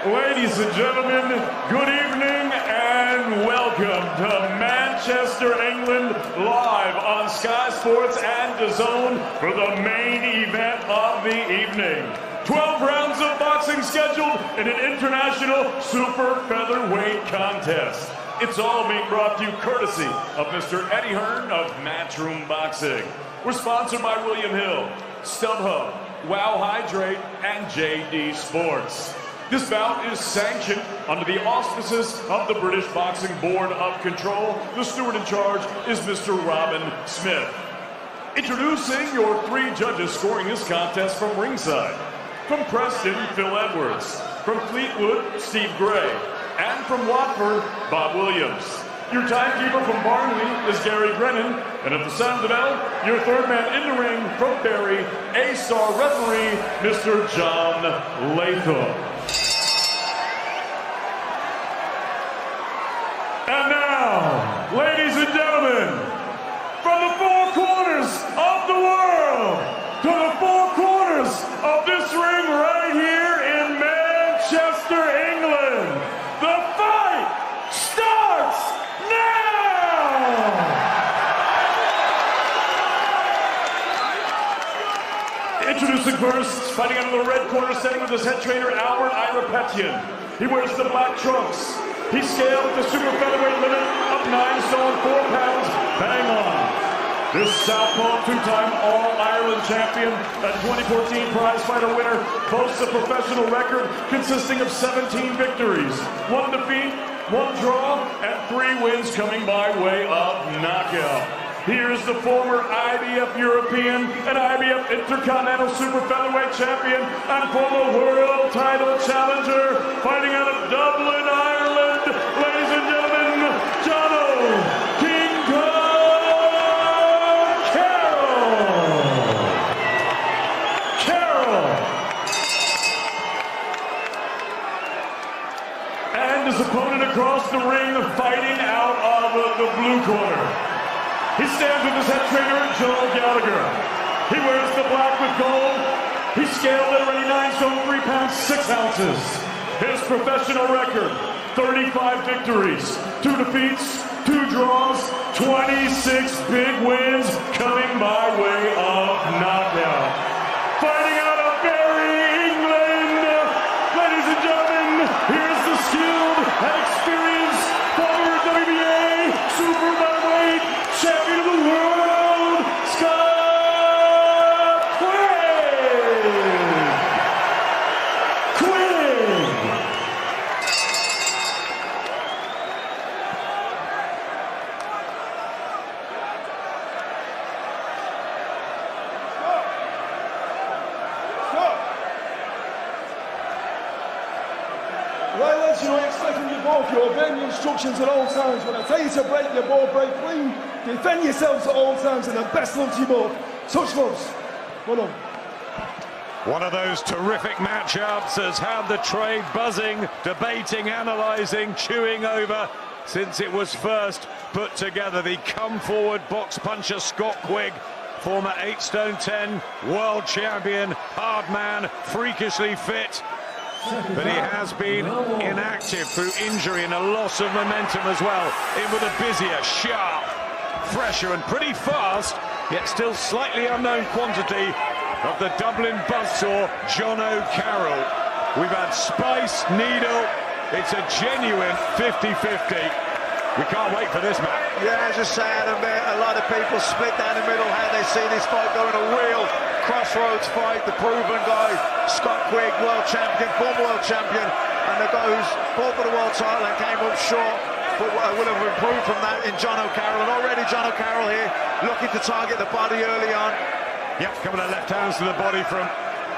Ladies and gentlemen, good evening and welcome to Manchester, England, live on Sky Sports and DAZN for the main event of the evening. 12 rounds of boxing scheduled in an international super featherweight contest. It's all being brought to you courtesy of Mr. Eddie Hearn of Matchroom Boxing. We're sponsored by William Hill, StubHub, Wow Hydrate, and JD Sports. This bout is sanctioned under the auspices of the British Boxing Board of Control. The steward in charge is Mr. Robin Smith. Introducing your three judges scoring this contest from ringside. From Preston, Phil Edwards. From Fleetwood, Steve Gray. And from Watford, Bob Williams. Your timekeeper from Barnley is Gary Brennan. And at the sound of the bell, your third man in the ring from Barry, A-star referee, Mr. John Latham. And now, ladies and gentlemen, from the four corners of the world to the four corners of this ring right here in Manchester, England, the fight starts now! Introducing first, fighting out of the red corner, setting with his head trainer, Albert Irapetian. He wears the black trunks. He scaled the super featherweight limit up 9 stone, 4 pounds, bang on. This southpaw two-time All-Ireland champion and 2014 prize fighter winner boasts a professional record consisting of 17 victories, 1 defeat, 1 draw, and 3 wins coming by way of knockout. Here's the former IBF European and IBF Intercontinental Super Featherweight Champion and former World Title Challenger, fighting out of Dublin, Ireland, ladies and gentlemen, Jono Carroll. And his opponent across the ring, fighting out of the blue corner. He stands with his head trainer, Joel Gallagher. He wears the black with gold. He scaled at already 9 stone, 3 pounds, 6 ounces. His professional record, 35 victories, 2 defeats, 2 draws, 26 big wins coming by way of knockout. Fighting out of Barry, England, ladies and gentlemen, here's the skilled and experienced former WBA Super Featherweight Champion of the world, Quigg. Right, lads, you know, expecting you both. You obeying the instructions at all times. When I tell you to break, you both break clean. Defend yourselves at all times, and the best luck to you both. Touch gloves. Well done. One of those terrific matchups has had the trade buzzing, debating, analysing, chewing over since it was first put together. The come-forward box puncher Scott Quigg, former 8 stone 10 world champion, hard man, freakishly fit. But he has been inactive through injury and a loss of momentum as well. In with a busier, sharp, fresher and pretty fast, yet still slightly unknown quantity of the Dublin buzzsaw, Jono Carroll. We've had spice, needle. It's a genuine 50-50. We can't wait for this match. Yeah, as I say, a lot of people split down the middle how they see this fight going. A real crossroads fight. The proven guy, Scott Quigg, world champion, former world champion, and the guy who's fought for the world title and came up short, but will have improved from that in Jono Carroll. And already Jono Carroll here looking to target the body early on. Yep, couple of left hands to the body from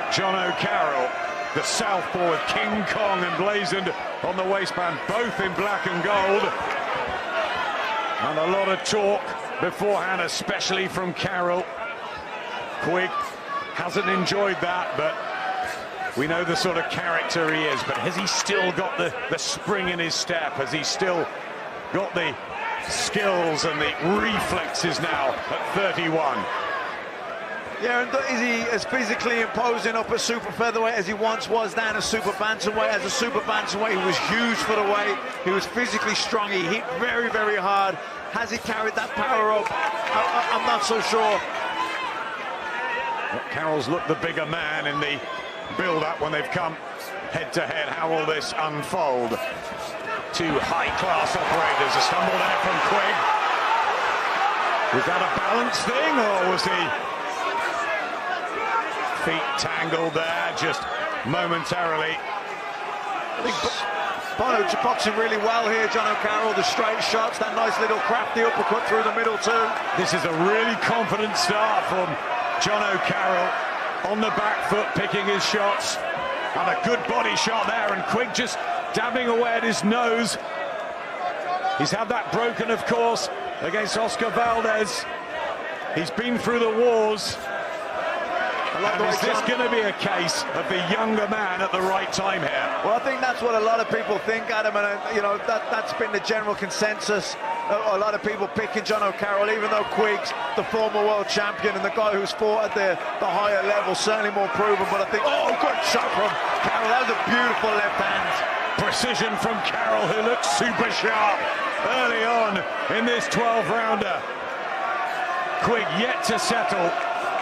Jono Carroll. The southpaw with King Kong emblazoned on the waistband, both in black and gold. And a lot of talk beforehand, especially from Carroll. Quigg hasn't enjoyed that, but we know the sort of character he is. But has he still got the spring in his step? Has he still got the skills and the reflexes now at 31? Yeah, and is he as physically imposing up at super featherweight as he once was down at super bantamweight? As a super bantamweight, he was huge for the weight. He was physically strong. He hit very, very hard. Has he carried that power up? I'm not so sure. Carroll's looked the bigger man in the build-up when they've come head-to-head. How will this unfold? Two high-class operators. A stumble there from Quigg. Was that a balance thing, or was he feet tangled there just momentarily? I think Bono boxing really well here, Jono Carroll. The straight shots, that nice little crafty uppercut through the middle too. This is a really confident start from Jono Carroll, on the back foot, picking his shots, and a good body shot there, and Quigg just dabbing away at his nose. He's had that broken, of course, against Oscar Valdez. He's been through the wars. And is this going to be a case of the younger man at the right time here? Well, I think that's what a lot of people think, Adam, and you know, that's been the general consensus. A lot of people picking Jono Carroll, even though Quigg's the former world champion and the guy who's fought at the higher level, certainly more proven. But I think, oh, good shot from Carroll. That was a beautiful left hand. Precision from Carroll, who looks super sharp early on in this 12-rounder. Quigg yet to settle.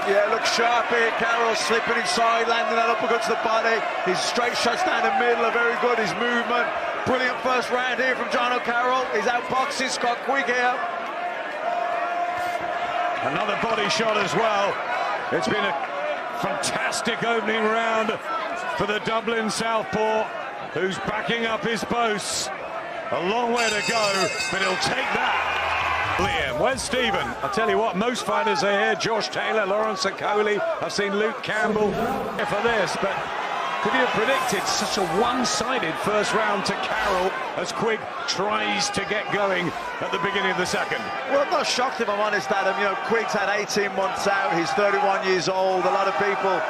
Yeah, looks sharp here. Carroll slipping inside, landing that uppercut to the body. His straight shots down the middle are very good. His movement, brilliant first round here from Jono Carroll. He's outboxing Scott Quigg here. Another body shot as well. It's been a fantastic opening round for the Dublin southpaw, who's backing up his posts. A long way to go, but he'll take that. Liam, where's Stephen? I'll tell you what, most fighters are here. Josh Taylor, Lawrence Okoli. I've seen Luke Campbell here for this, but could you have predicted such a one-sided first round to Carroll as Quigg tries to get going at the beginning of the second? Well, I'm not shocked if I'm honest, Adam. You know, Quigg's had 18 months out. He's 31 years old. A lot of people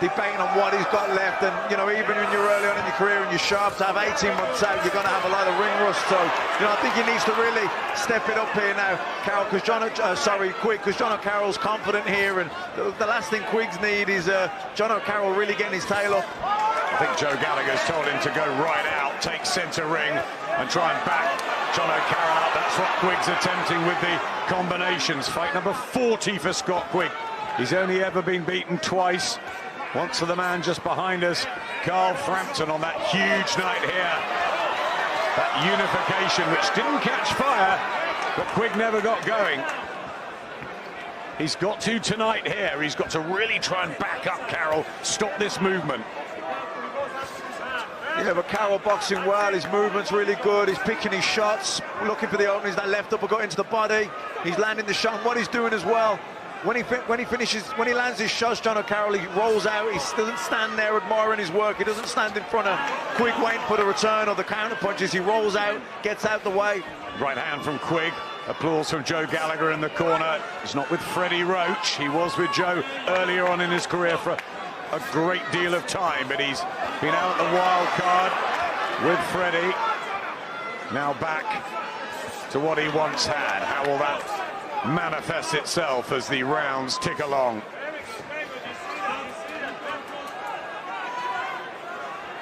debating on what he's got left, and you know, even when you're early on in your career and you're sharp, to have 18 months out, you're going to have a lot of ring rust. So, you know, I think he needs to really step it up here now, Carroll, because Quigg, because Jono Carroll's confident here, and the last thing Quiggs need is Jono Carroll really getting his tail up. I think Joe Gallagher's told him to go right out, take centre ring, and try and back Jono Carroll up. That's what Quigg's attempting with the combinations. Fight number 40 for Scott Quigg. He's only ever been beaten twice. Once for the man just behind us, Carl Frampton, on that huge night here. That unification, which didn't catch fire, but Quigg never got going. He's got to tonight here. He's got to really try and back up Carroll, stop this movement. Yeah, but Carroll boxing well. His movement's really good. He's picking his shots, looking for the openings. That left uppercut into the body. He's landing the shot. And what he's doing as well, when he lands his shots, Jono Carroll, he rolls out. He doesn't stand there admiring his work. He doesn't stand in front of Quigg waiting for the return or the counter punches. He rolls out, gets out the way. Right hand from Quigg. Applause from Joe Gallagher in the corner. He's not with Freddie Roach. He was with Joe earlier on in his career for a great deal of time, but he's been out at the wild card with Freddie. Now back to what he once had. How will that manifest itself as the rounds tick along?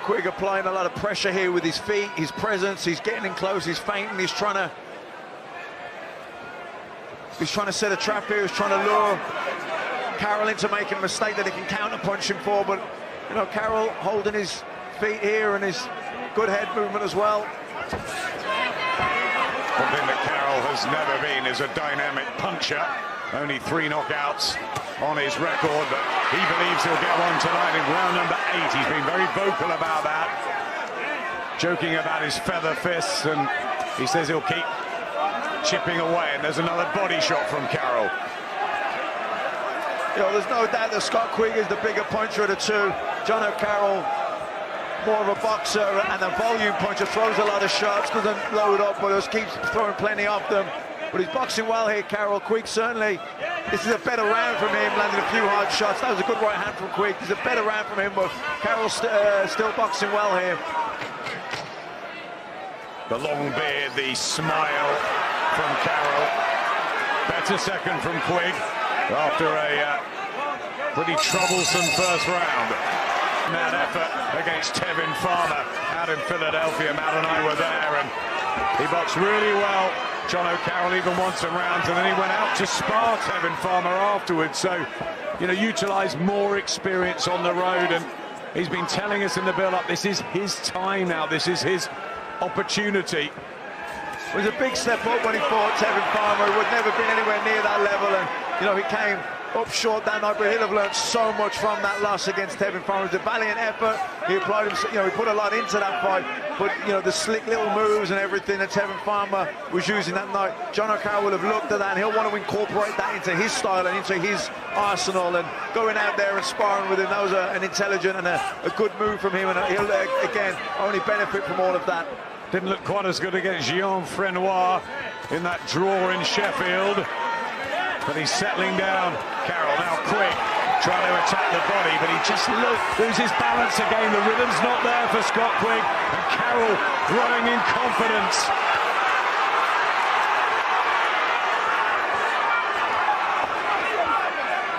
Quigg applying a lot of pressure here with his feet, his presence. He's getting in close, he's feinting, he's trying to set a trap here. He's trying to lure Carroll into making a mistake that he can counter punch him for. But you know, Carroll holding his feet here and his good head movement as well. One thing that Carroll has never been is a dynamic puncher. Only 3 knockouts on his record, but he believes he'll get one tonight in round number 8. He's been very vocal about that, joking about his feather fists, and he says he'll keep chipping away. And there's another body shot from Carroll. You know, there's no doubt that Scott Quigg is the bigger puncher of the two. Jono Carroll, more of a boxer and a volume puncher, throws a lot of shots, doesn't load up, but just keeps throwing plenty of them. But he's boxing well here, Carroll. Quigg certainly, this is a better round from him, landing a few hard shots. That was a good right hand from Quigg. This is a better round from him, but Carroll's still boxing well here. The long beard, the smile from Carroll. Better second from Quigg after a Pretty troublesome first round. That effort against Tevin Farmer out in Philadelphia. Matt and I were there, and he boxed really well. Jono Carroll even won some rounds, and then he went out to spar Tevin Farmer afterwards. So, you know, utilise more experience on the road, and he's been telling us in the build-up, this is his time now. This is his opportunity. It was a big step up when he fought Tevin Farmer, who had never been anywhere near that level, and, you know, he came up short that night, but he'll have learned so much from that loss against Tevin Farmer. It was a valiant effort. He applied himself, you know, he put a lot into that fight, but, you know, the slick little moves and everything that Tevin Farmer was using that night, Jono Carroll will have looked at that, and he'll want to incorporate that into his style and into his arsenal, and going out there and sparring with him, that was an intelligent and a good move from him, and he'll, again, only benefit from all of that. Didn't look quite as good against Jean Frenois in that draw in Sheffield, but he's settling down. Carroll now Quigg trying to attack the body, but he just loses balance again. The rhythm's not there for Scott Quigg, and Carroll growing in confidence.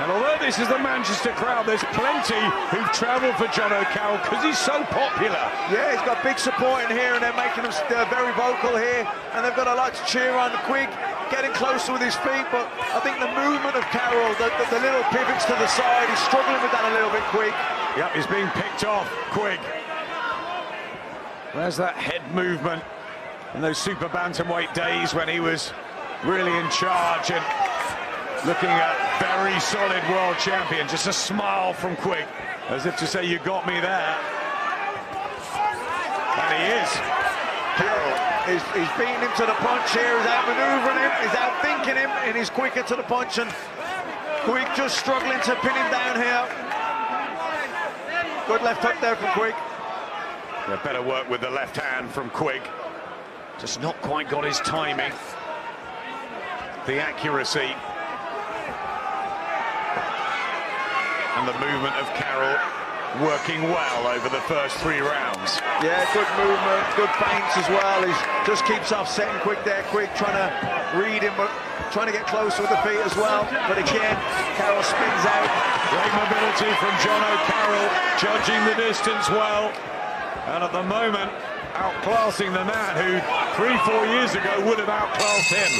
And although this is the Manchester crowd, there's plenty who've travelled for Jono Carroll because he's so popular. Yeah, he's got big support in here, and they're making him very vocal here, and they've got a lot to cheer on. Quigg getting closer with his feet, but I think the movement of Carroll, the little pivots to the side, he's struggling with that a little bit, Quigg. Yep, he's being picked off, Quigg. Where's that head movement in those super bantamweight days when he was really in charge and looking at very solid world champion? Just a smile from Quigg, as if to say, you got me there. And he is. Carroll is beating him to the punch here, he's outmaneuvering him, he's outthinking him, and he's quicker to the punch, and Quigg just struggling to pin him down here. Good left hook there from Quigg. Yeah, better work with the left hand from Quigg. Just not quite got his timing, the accuracy. And the movement of Carroll working well over the first 3 rounds. Yeah, good movement, good feints as well. He just keeps offsetting Quigg there. Quigg trying to read him, but trying to get closer with the feet as well. But again, Carroll spins out. Great mobility from Jono Carroll, judging the distance well. And at the moment, outclassing the man who 3-4 years ago would have outclassed him.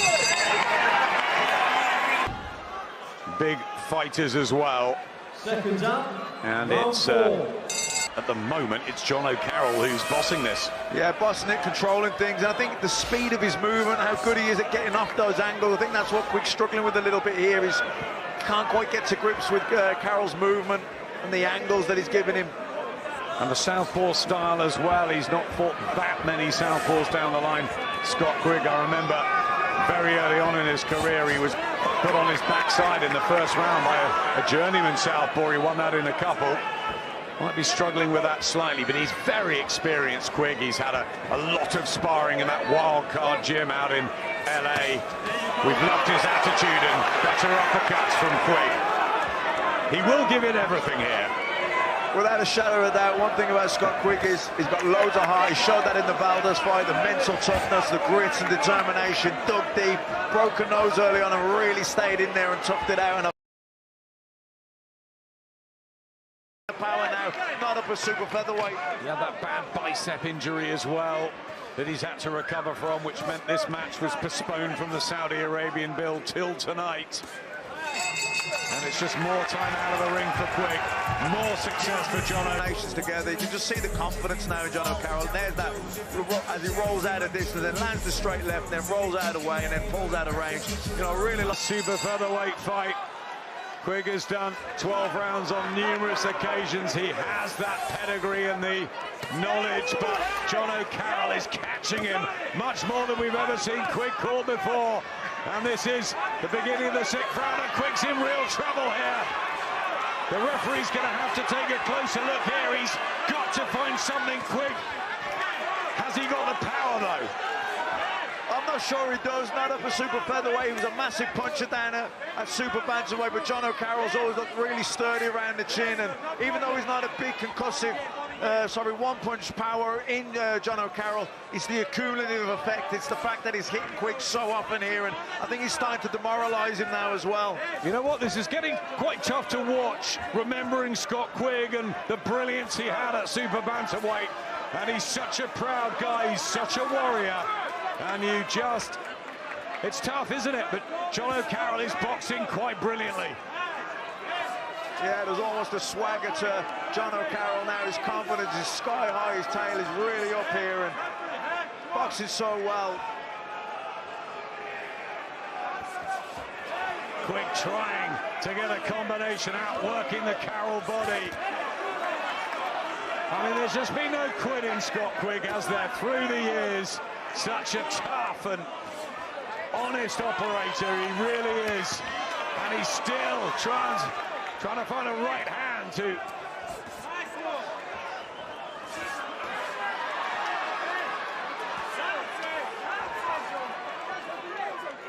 Big fighters as well. Seconds up. And it's, at the moment, it's Jono Carroll who's bossing this. Yeah, bossing it, controlling things. And I think the speed of his movement, how good he is at getting off those angles, I think that's what Quigg's struggling with a little bit here. He can't quite get to grips with Carroll's movement and the angles that he's giving him. And the southpaw style as well. He's not fought that many southpaws down the line. Scott Quigg, I remember very early on in his career, he was put on his backside in the first round by a journeyman southpaw. He won that in a couple. Might be struggling with that slightly, but he's very experienced, Quigg. He's had a lot of sparring in that wild card gym out in LA. We've loved his attitude and better uppercuts from Quigg. He will give it everything here. Without a shadow of doubt, one thing about Scott Quigg is he's got loads of heart. He showed that in the Valdez fight, the mental toughness, the grit and determination, dug deep, broke a nose early on and really stayed in there and toughed it out. And power now, not up a super featherweight. Yeah, that bad bicep injury as well that he's had to recover from, which meant this match was postponed from the Saudi Arabian bill till tonight. And it's just more time out of the ring for Quigg. More success for Jono. Nations together. You can just see the confidence now in Jono Carroll. There's that as he rolls out of distance, then lands the straight left, then rolls out of the way, and then pulls out of range. You know, really like super featherweight fight. Quigg has done 12 rounds on numerous occasions. He has that pedigree and the knowledge, but Jono Carroll is catching him much more than we've ever seen Quigg caught before. And this is the beginning of the 6th round, and Quigg's in real trouble here. The referee's going to have to take a closer look here. He's got to find something quick. Has he got the power, though? I'm not sure he does, not up a super featherweight. He was a massive puncher down at super bantamweight, but Jono Carroll's always looked really sturdy around the chin, and even though he's not a big concussive one-punch power in Jono Carroll. It's the accumulative effect. It's the fact that he's hitting Quigg so often here, and I think he's starting to demoralise him now as well. You know what? This is getting quite tough to watch, remembering Scott Quigg and the brilliance he had at super bantamweight. And he's such a proud guy. He's such a warrior. And you just... It's tough, isn't it? But Jono Carroll is boxing quite brilliantly. Yeah, there's almost a swagger to Jono Carroll now. His confidence is sky high, his tail is really up here, and boxing so well. Quigg trying to get a combination out, working the Carroll body. I mean, there's just been no quitting Scott Quigg, has there, through the years. Such a tough and honest operator, he really is. And he's still trying to find a right hand to...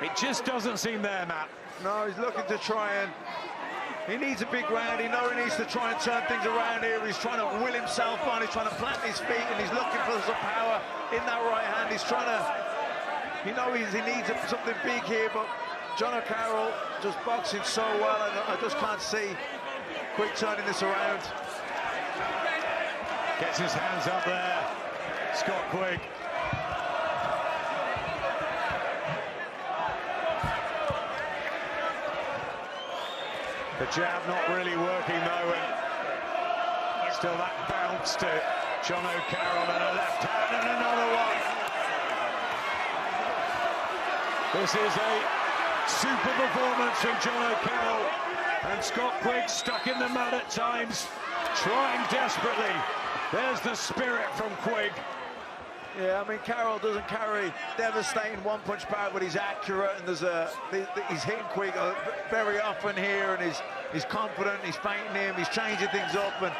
It just doesn't seem there, Matt. No, he's looking to try and... He needs a big round. He knows he needs to try and turn things around here. He's trying to will himself on. He's trying to plant his feet, and he's looking for some power in that right hand. He's trying to... You know, he needs something big here, but Jono Carroll just boxing so well, and I just can't see Quigg turning this around. Gets his hands up there, Scott Quigg. The jab not really working though, and still that bounce to Jono Carroll, and a left hand and another one. This is a super performance from Jono Carroll, and Scott Quigg stuck in the mud at times, trying desperately. There's the spirit from Quigg. Yeah, I mean, Carroll doesn't carry devastating one-punch power, but he's accurate, and he's hitting Quigg very often here, and he's confident, he's feinting him, he's changing things up, and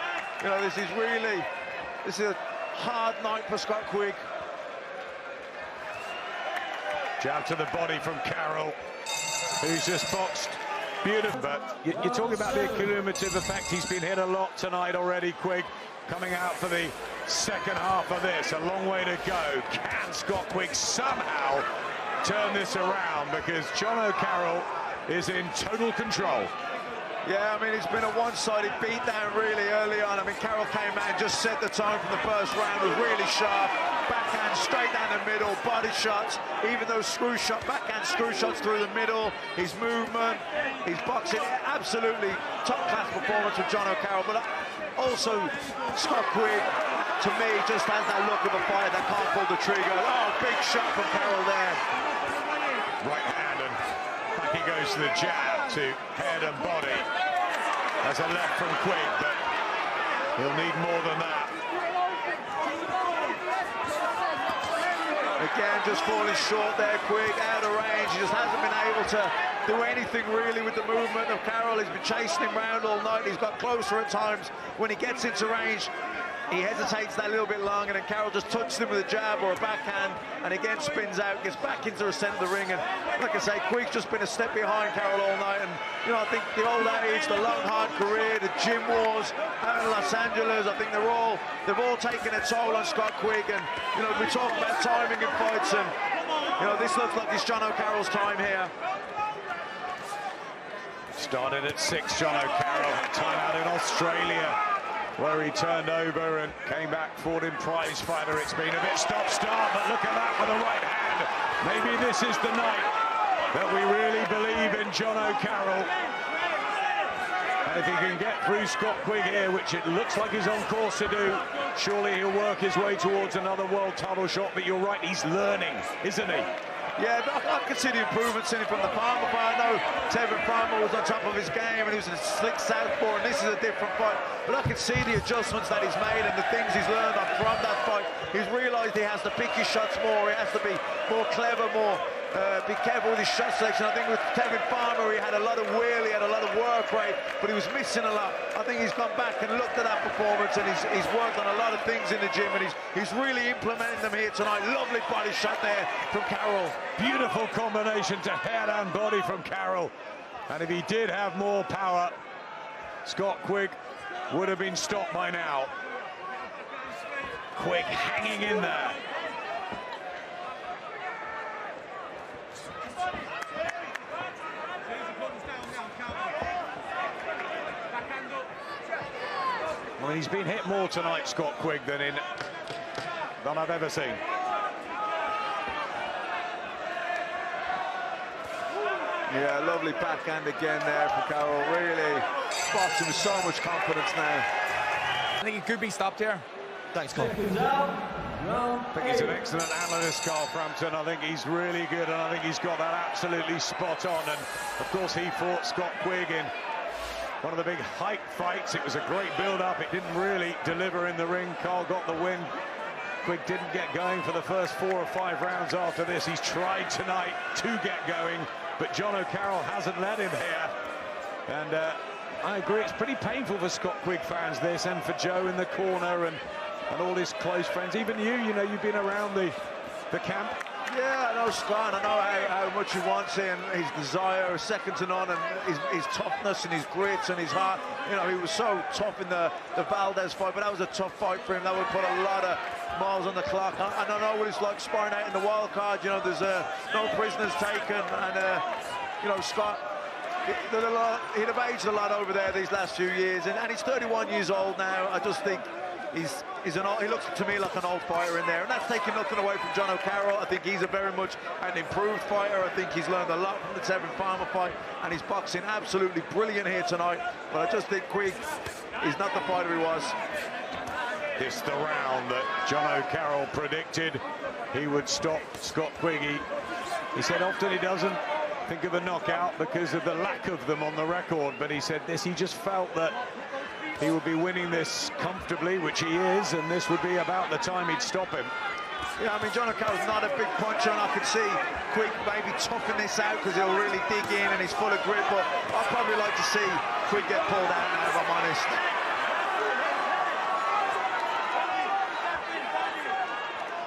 you know, this is a hard night for Scott Quigg. Jab to the body from Carroll, who's just boxed beautiful. But you're talking about the cumulative effect. He's been hit a lot tonight already, Quigg, coming out for the second half of this. A long way to go. Can Scott Quigg somehow turn this around? Because Jono Carroll is in total control. Yeah, I mean, it's been a one-sided beatdown really early on. I mean, Carroll came out and just set the tone from the first round, was really sharp. Backhand straight down the middle, body shots, even those backhand screw shots through the middle. His movement, his boxing, absolutely top-class performance from Jono Carroll. But also, Scott Quigg, to me, just has that look of a fighter that can't pull the trigger. Oh, big shot from Carroll there. Right hand, and back he goes to the jab to head and body. There's a left from Quigg, but he'll need more than that. Again, just falling short there, Quigg, out of range. He just hasn't been able to do anything really with the movement of Carroll. He's been chasing him around all night. He's got closer at times. When he gets into range, he hesitates that little bit long, and then Carroll just touches him with a jab or a backhand, and again spins out, gets back into the centre of the ring. And like I say, Quigg's just been a step behind Carroll all night. And you know, I think the old age, the long hard career, the gym wars out in Los Angeles, I think they've all taken a toll on Scott Quigg. And you know, we talk about timing in fights, and you know, this looks like it's Jono Carroll's time here. Started at 6, Jono Carroll, time out in Australia, where he turned over and came back, fought in prize fighter. It's been a bit stop-start, but look at that with the right hand. Maybe this is the night that we really believe in Jono Carroll. And if he can get through Scott Quigg here, which it looks like he's on course to do, surely he'll work his way towards another world title shot. But you're right, he's learning, isn't he? Yeah, but I can see the improvements in it from the Palmer fight. I know Tevin Palmer was on top of his game, and he was a slick southpaw, and this is a different fight. But I can see the adjustments that he's made and the things he's learned from that fight. He's realised he has to pick his shots more. He has to be more clever, more be careful with his shot selection. I think with Tevin Palmer, he had a lot of will, he had a lot of work rate, but he was missing a lot. I think he's gone back and looked at that performance, and he's worked on a lot of things in the gym, and he's really implementing them here tonight. Lovely body shot there from Carroll. Beautiful combination to head and body from Carroll. And if he did have more power, Scott Quigg would have been stopped by now. Quigg hanging in there. I mean, he's been hit more tonight, Scott Quigg, than I've ever seen. Yeah, lovely backhand again there for Carroll. Really spots him with so much confidence now. I think he could be stopped here. Thanks, Colin. I think he's an excellent analyst, Carl Frampton. I think he's really good, and I think he's got that absolutely spot on. And of course, he fought Scott Quigg in one of the big height fights. It was a great build-up. It didn't really deliver in the ring. Carl got the win. Quigg didn't get going for the first 4 or 5 rounds after this. He's tried tonight to get going, but Jono Carroll hasn't let him here. And I agree, it's pretty painful for Scott Quigg fans, this, and for Joe in the corner and all his close friends. Even you know, you've been around the camp. Yeah, I know Scott. I know how much he wants it, and his desire is second to none, and his toughness and his grit and his heart. You know, he was so tough in the Valdez fight, but that was a tough fight for him. That would put a lot of miles on the clock. I don't know what it's like sparring out in the wild card. You know, there's no prisoners taken, and you know, Scott, he'd have aged a lot over there these last few years, and he's 31 years old now. I just think he looks to me like an old fighter in there, and that's taking nothing away from Jono Carroll. I think he's a very much an improved fighter. I think he's learned a lot from the Tevin Farmer fight, and he's boxing absolutely brilliant here tonight. But I just think Quigg is not the fighter he was. This the round that Jono Carroll predicted he would stop Scott Quigg. He said often he doesn't think of a knockout because of the lack of them on the record, but he said this, he just felt that he would be winning this comfortably, which he is, and this would be about the time he'd stop him. Yeah, I mean, Jono Carroll's not a big puncher, and I could see Quigg maybe toughing this out because he'll really dig in and he's full of grit, but I'd probably like to see Quigg get pulled out now, if I'm honest.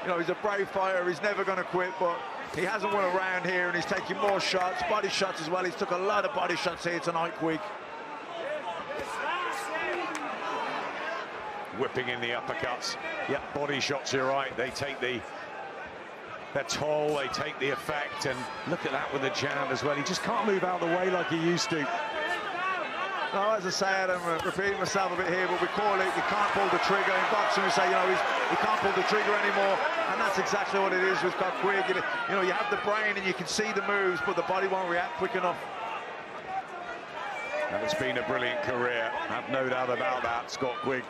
You know, he's a brave fighter, he's never going to quit, but he hasn't won a round here, and he's taking more shots, body shots as well. He's took a lot of body shots here tonight, Quigg. Whipping in the uppercuts. Yep, body shots, you're right. They take their toll, they take the effect, and look at that with the jab as well. He just can't move out of the way like he used to. No, as I say, I'm repeating myself a bit here, but we call it, you can't pull the trigger. In boxing, we say, you know, he can't pull the trigger anymore, and that's exactly what it is with Scott Quigg. You know, you have the brain and you can see the moves, but the body won't react quick enough. And it's been a brilliant career, I have no doubt about that. Scott Quigg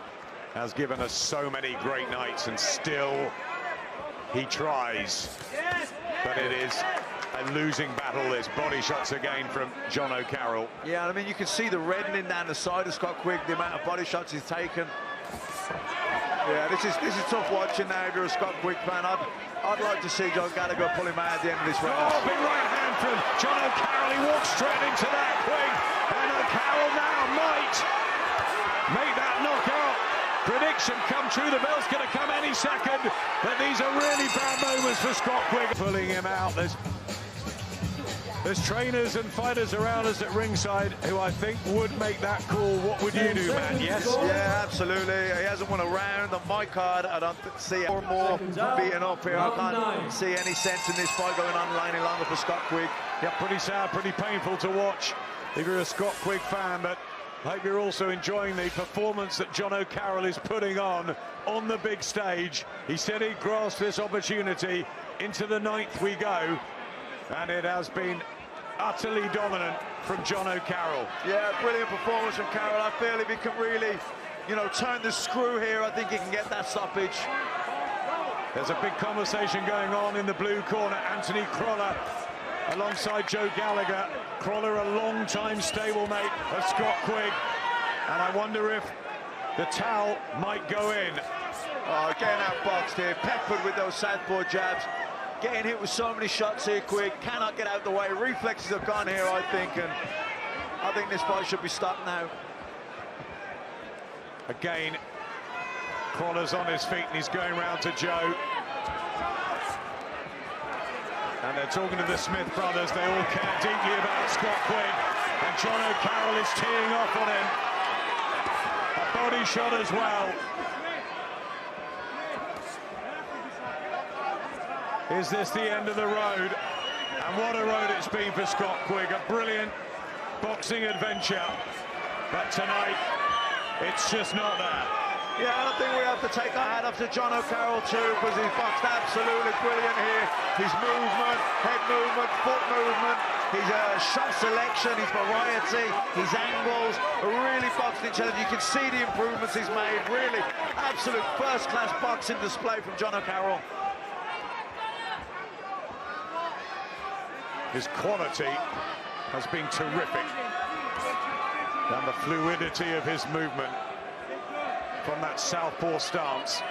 has given us so many great nights, and still he tries. But it is a losing battle, this. Body shots again from Jono Carroll. Yeah, I mean, you can see the reddening down the side of Scott Quigg, the amount of body shots he's taken. Yeah, this is tough watching now if you're a Scott Quigg fan. I'd like to see John Gallagher pull him out at the end of this round. Oh, big right hand from Jono Carroll. He walks straight into that, Quigg. And Carroll now might make that knockout prediction come true. The bell's going to come any second, but these are really bad moments for Scott Quigg. Pulling him out. There's trainers and fighters around us at ringside who I think would make that call. What would you do, man? Yes? Yeah, absolutely. He hasn't won a round on my card. I don't see more beaten up here. I can't see any sense in this fight going on any longer for Scott Quigg. Yeah, pretty sad, pretty painful to watch if you're a Scott Quigg fan, but I hope you're also enjoying the performance that Jono Carroll is putting on the big stage. He said he'd grasp this opportunity. Into the 9th we go, and it has been utterly dominant from Jono Carroll. Yeah, brilliant performance from Carroll. I feel if he can really, you know, turn the screw here, I think he can get that stoppage. There's a big conversation going on in the blue corner. Anthony Crolla alongside Joe Gallagher. Crolla, a long-time stablemate of Scott Quigg, and I wonder if the towel might go in. Oh, getting outboxed here, peppered with those southpaw jabs. Getting hit with so many shots here, Quigg. Cannot get out of the way. Reflexes have gone here, I think, and I think this fight should be stopped now. Again, Crolla's on his feet and he's going round to Joe. And they're talking to the Smith brothers. They all care deeply about Scott Quigg. And Jono Carroll is teeing off on him. A body shot as well. Is this the end of the road? And what a road it's been for Scott Quigg. A brilliant boxing adventure. But tonight, it's just not there. Yeah, and I think we have to take our hat off to Jono Carroll too, because he's boxed absolutely brilliant here. His movement, head movement, foot movement, his shot selection, his variety, his angles, really boxed each other. You can see the improvements he's made. Really, absolute first-class boxing display from Jono Carroll. His quality has been terrific. And the fluidity of his movement from that southpaw stance.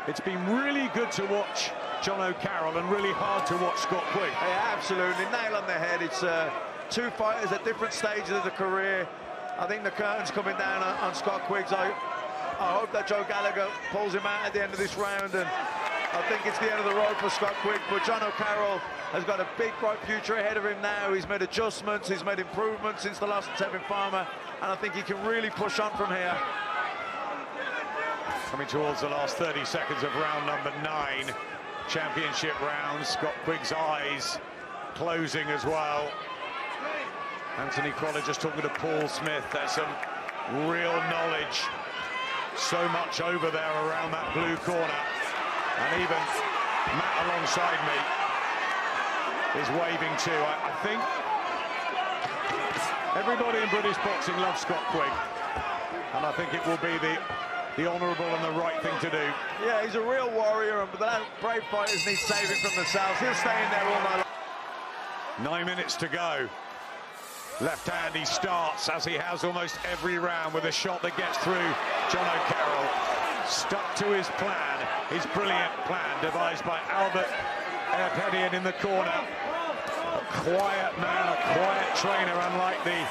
It's been really good to watch Jono Carroll and really hard to watch Scott Quigg. Yeah, absolutely, nail on the head. It's two fighters at different stages of the career. I think the curtain's coming down on Scott Quigg. I hope that Joe Gallagher pulls him out at the end of this round, and I think it's the end of the road for Scott Quigg. But Jono Carroll has got a big, bright future ahead of him now. He's made adjustments, he's made improvements since the loss to Tevin Farmer, and I think he can really push on from here. Coming towards the last 30 seconds of round number 9, championship round. Scott Quigg's eyes closing as well. Anthony Crolla just talking to Paul Smith. There's some real knowledge. So much over there around that blue corner. And even Matt alongside me is waving too. I think everybody in British boxing loves Scott Quigg. And I think it will be the honourable and the right thing to do. Yeah, he's a real warrior, but the brave fighters need saving from themselves. He'll stay in there all night long. 9 minutes to go. Left hand he starts, as he has almost every round, with a shot that gets through Jono Carroll. Stuck to his plan, his brilliant plan, devised by Albert Erpedian in the corner. A quiet man, a quiet trainer, unlike the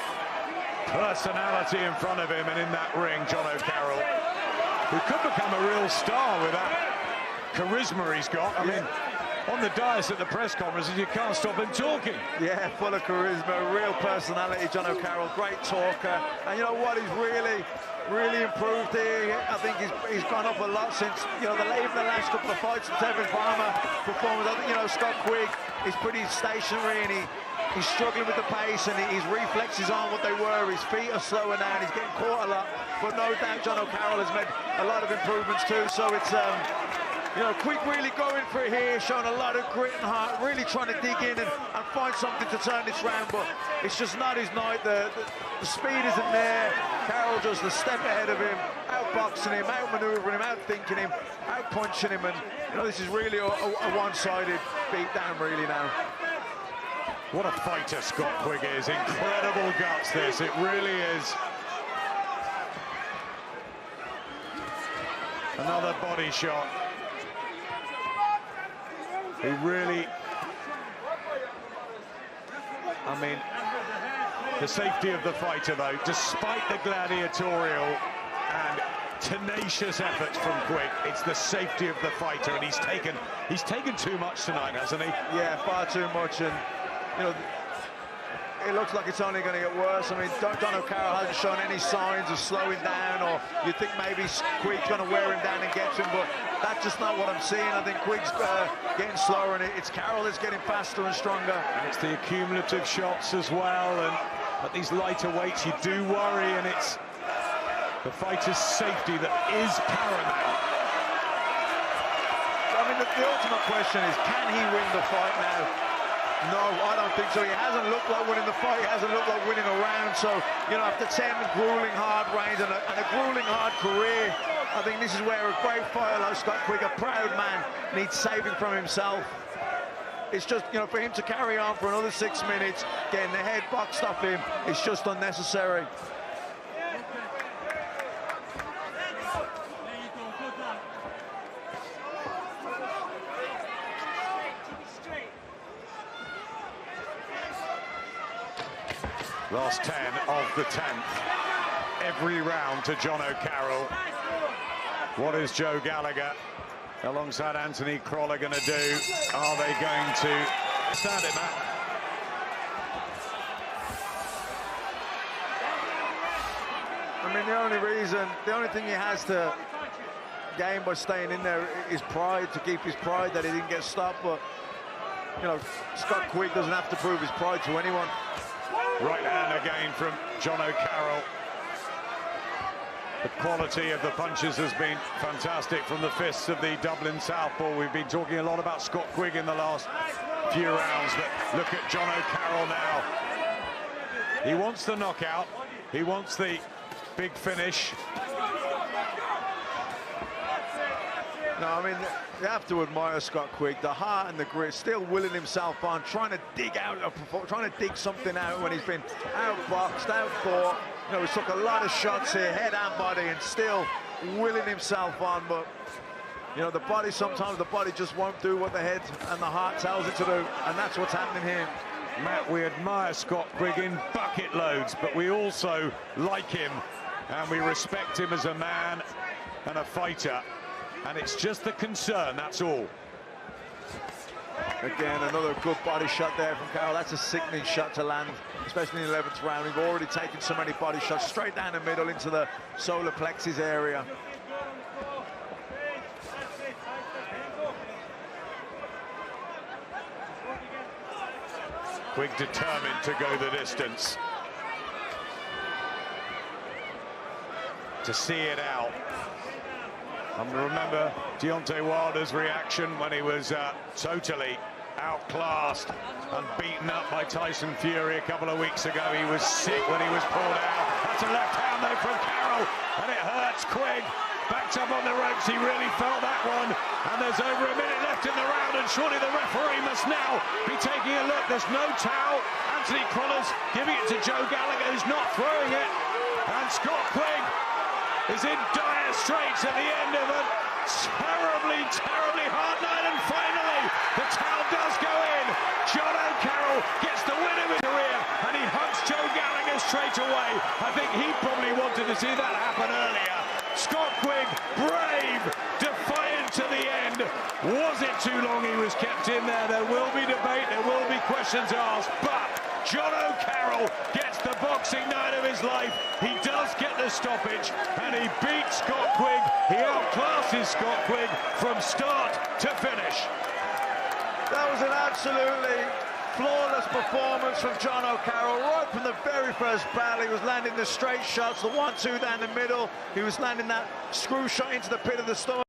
personality in front of him, and in that ring, Jono Carroll, who could become a real star with that charisma he's got. I mean, on the dais at the press conferences, you can't stop him talking. Yeah, full of charisma, real personality, Jono Carroll, great talker. And you know what, he's really improved here. I think he's gone up a lot since, you know, even the last couple of fights, the Tevin Farmer performance. I think, you know, Scott Quigg is pretty stationary, and he's struggling with the pace, and his reflexes aren't what they were. His feet are slowing down, he's getting caught a lot. But no doubt Jono Carroll has made a lot of improvements too. So it's, you know, Quigg really going for it here, showing a lot of grit and heart, really trying to dig in and find something to turn this round, but it's just not his night. The speed isn't there. Carroll just a step ahead of him, outboxing him, outmaneuvering him, outthinking him, outpunching him, and you know, this is really a one-sided beatdown really now. What a fighter Scott Quigg is. Incredible guts, this. It really is. Another body shot. He really, I mean, the safety of the fighter though, despite the gladiatorial and tenacious efforts from Quigg, it's the safety of the fighter, and he's taken too much tonight, hasn't he? Yeah, far too much, and you know, it looks like it's only going to get worse. I mean, Jono Carroll hasn't shown any signs of slowing down, or you think maybe Quigg's going to wear him down and get him, but that's just not what I'm seeing. I think Quigg's getting slower, and it's Carroll that's getting faster and stronger. And it's the accumulative shots as well, and at these lighter weights you do worry, and it's the fighter's safety that is paramount. I mean, the ultimate question is, can he win the fight now? No, I don't think so. He hasn't looked like winning the fight. He hasn't looked like winning a round. So, you know, after 10 grueling hard reigns and a grueling hard career, I think this is where a great fighter like Scott Quigg, a proud man, needs saving from himself. It's just, you know, for him to carry on for another 6 minutes, getting the head boxed off him, it's just unnecessary. Last 10 of the 10th. Every round to Jono Carroll. What is Joe Gallagher alongside Anthony Crolla going to do? Are they going to stand it, Matt? I mean, the only thing he has to game by staying in there, his pride, to keep his pride, that he didn't get stopped. But, you know, Scott Quigg doesn't have to prove his pride to anyone. Right hand again from Jono Carroll. The quality of the punches has been fantastic from the fists of the Dublin southpaw. We've been talking a lot about Scott Quigg in the last few rounds, but look at Jono Carroll now. He wants the knockout. He wants the big finish. No, I mean, you have to admire Scott Quigg, the heart and the grit, still willing himself on, trying to dig something out when he's been outboxed, outfought. You know, he took a lot of shots here, head and body, and still willing himself on. But, you know, the body, sometimes the body just won't do what the head and the heart tells it to do, and that's what's happening here. Matt, we admire Scott Quigg in bucket loads, but we also like him, and we respect him as a man and a fighter. And it's just the concern, that's all. Again, another good body shot there from Carroll. That's a sickening shot to land, especially in the 11th round. We've already taken so many body shots straight down the middle into the solar plexus area. Quigg determined to go the distance, to see it out. And remember Deontay Wilder's reaction when he was totally outclassed and beaten up by Tyson Fury a couple of weeks ago. He was sick when he was pulled out. That's a left hand though from Carroll, and it hurts Quigg. Backed up on the ropes, he really felt that one. And there's over a minute left in the round, and surely the referee must now be taking a look. There's no towel. Anthony Connors giving it to Joe Gallagher, who's not throwing it. And Scott Quigg is in dire straits at the end of a terribly, terribly hard night. And finally, the towel does go in. Jono Carroll gets the win of his career, and he hugs Joe Gallagher straight away. I think he probably wanted to see that happen earlier. Scott Quigg, brave, defiant to the end. Was it too long he was kept in there? There will be debate, there will be questions asked, but Jono Carroll gets the boxing night of his life. He does get the stoppage, and he beats Scott Quigg. He outclasses Scott Quigg from start to finish. That was an absolutely flawless performance from Jono Carroll. Right from the very first battle, he was landing the straight shots, the 1-2 down the middle. He was landing that screw shot into the pit of the stomach.